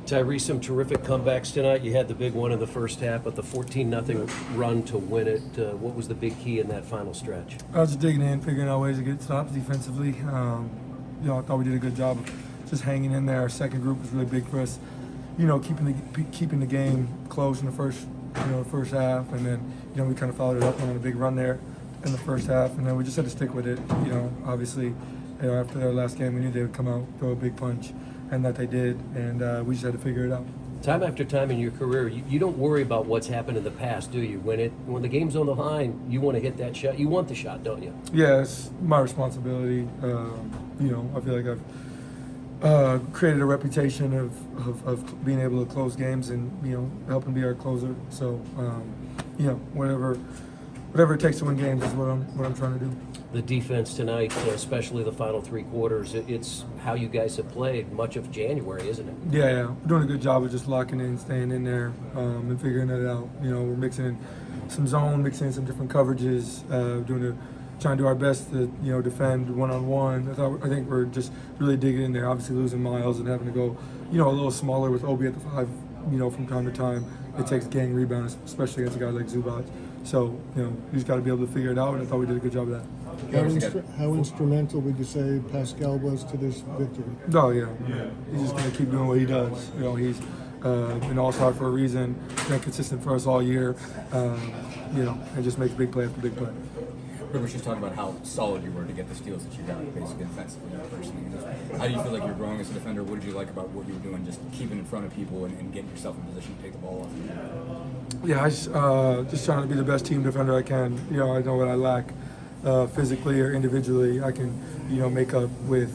Tyrese, some terrific comebacks tonight. You had the big one in the first half, but the 14-0 run to win it. What was the big key in that final stretch? I was just digging in, figuring out ways to get stops defensively. I thought we did a good job of just hanging in there. Our second group was really big for us. Keeping the game close in the first half, and then we kind of followed it up on a big run there in the first half, and then we just had to stick with it. Obviously, after their last game, we knew they would come out, throw a big punch, and that they did, and we just had to figure it out. Time after time in your career, you don't worry about what's happened in the past, do you? When the game's on the line, you want to hit that shot. You want the shot, don't you? Yeah, it's my responsibility. I feel like I've created a reputation of being able to close games and helping be our closer. So whatever it takes to win games is what I'm trying to do. The defense tonight, especially the final three quarters, it's how you guys have played much of January, isn't it? Yeah. We're doing a good job of just locking in, staying in there, and figuring it out. We're mixing in some zone, mixing in some different coverages, trying to do our best to defend one-on-one. I think we're just really digging in there. Obviously losing Miles and having to go a little smaller with Obi at the 5. From time to time, it takes gang rebounds, especially against a guy like Zubac. So you just got to be able to figure it out, and I thought we did a good job of that. How instrumental would you say Pascal was to this victory? Oh yeah. He's just gonna keep doing what he does. He's an all-star for a reason. Been consistent for us all year. And just makes big play after big play. We were just talking about how solid you were to get the steals that you got, basically defensively. How do you feel like you're growing as a defender? What did you like about what you were doing, just keeping in front of people and getting yourself in position to take the ball off? Yeah, I just trying to be the best team defender I can. I know what I lack physically or individually. I can make up with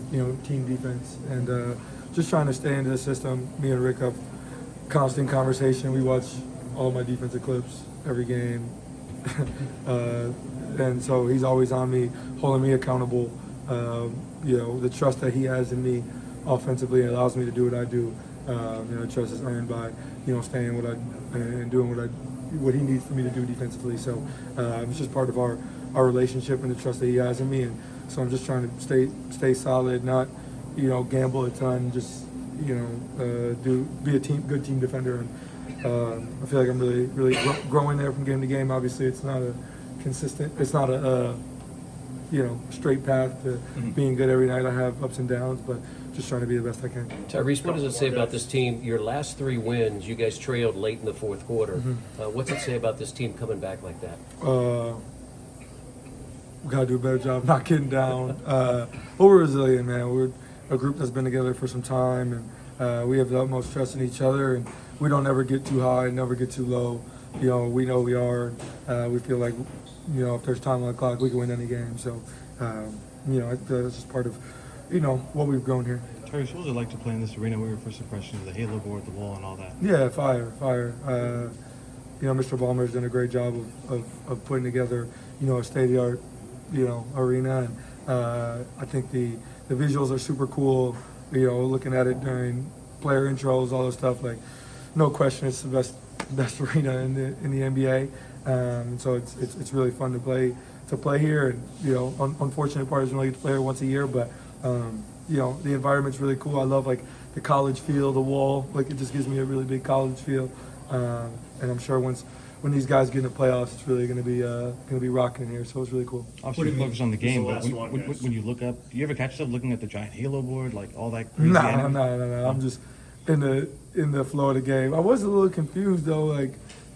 team defense, and just trying to stay into the system. Me and Rick have constant conversation. We watch all my defensive clips every game. And so he's always on me, holding me accountable. The trust that he has in me offensively allows me to do what I do. The trust is earned by staying and doing what he needs for me to do defensively. So it's just part of our relationship and the trust that he has in me. And so I'm just trying to stay solid, not gamble a ton, just be a good team defender. And I feel like I'm really growing there from game to game. Obviously, it's not a straight path to being good every night. I have ups and downs, but just trying to be the best I can. Tyrese, what does it say about this team? Your last 3 wins, you guys trailed late in the fourth quarter. What's it say about this team coming back like that? We got to do a better job not getting down. We're resilient, man. We're a group that's been together for some time, and we have the utmost trust in each other, and we don't ever get too high, never get too low. We know we are. We feel like, if there's time on the clock, we can win any game. So, it's just part of, what we've grown here. Tyrese, what was it like to play in this arena? What were your first impressions? The halo board, the wall, and all that? Yeah, fire. Mr. Ballmer's done a great job of putting together, a state-of-the-art, arena. And I think the visuals are super cool. Looking at it during player intros, all this stuff. Like, no question, it's the best arena in the NBA. So it's really fun to play here. And unfortunate part is we only get to play here once a year, but the environment's really cool. I love the college feel, the wall. It just gives me a really big college feel. And I'm sure when these guys get in the playoffs, it's really going to be rocking here. So it's really cool. Obviously, you focus on the game, but when you look up, do you ever catch yourself looking at the giant halo board, like all that crazy? No. I'm just in the flow of the game. I was a little confused though.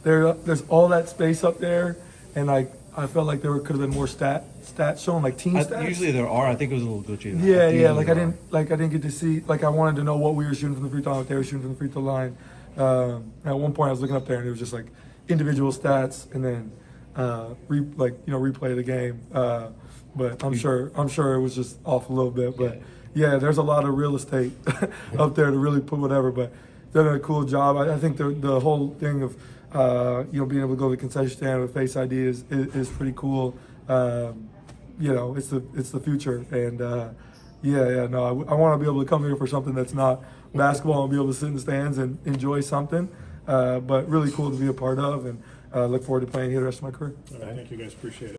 There's all that space up there, and I felt like there could have been more stats shown, like team stats. Usually there are. I think it was a little glitchy. Yeah. I didn't get to see. I wanted to know what we were shooting from the free throw line, if they were shooting from the free throw line. At one point, I was looking up there, and it was just individual stats, and then replay of the game. But I'm sure it was just off a little bit. But yeah, there's a lot of real estate up there to really put whatever. But they've done a cool job. I think the whole thing of being able to go to the concession stand with Face ID is pretty cool. It's the future, and I want to be able to come here for something that's not basketball and be able to sit in the stands and enjoy something, but really cool to be a part of, and look forward to playing here the rest of my career. All right, thank you guys, appreciate it.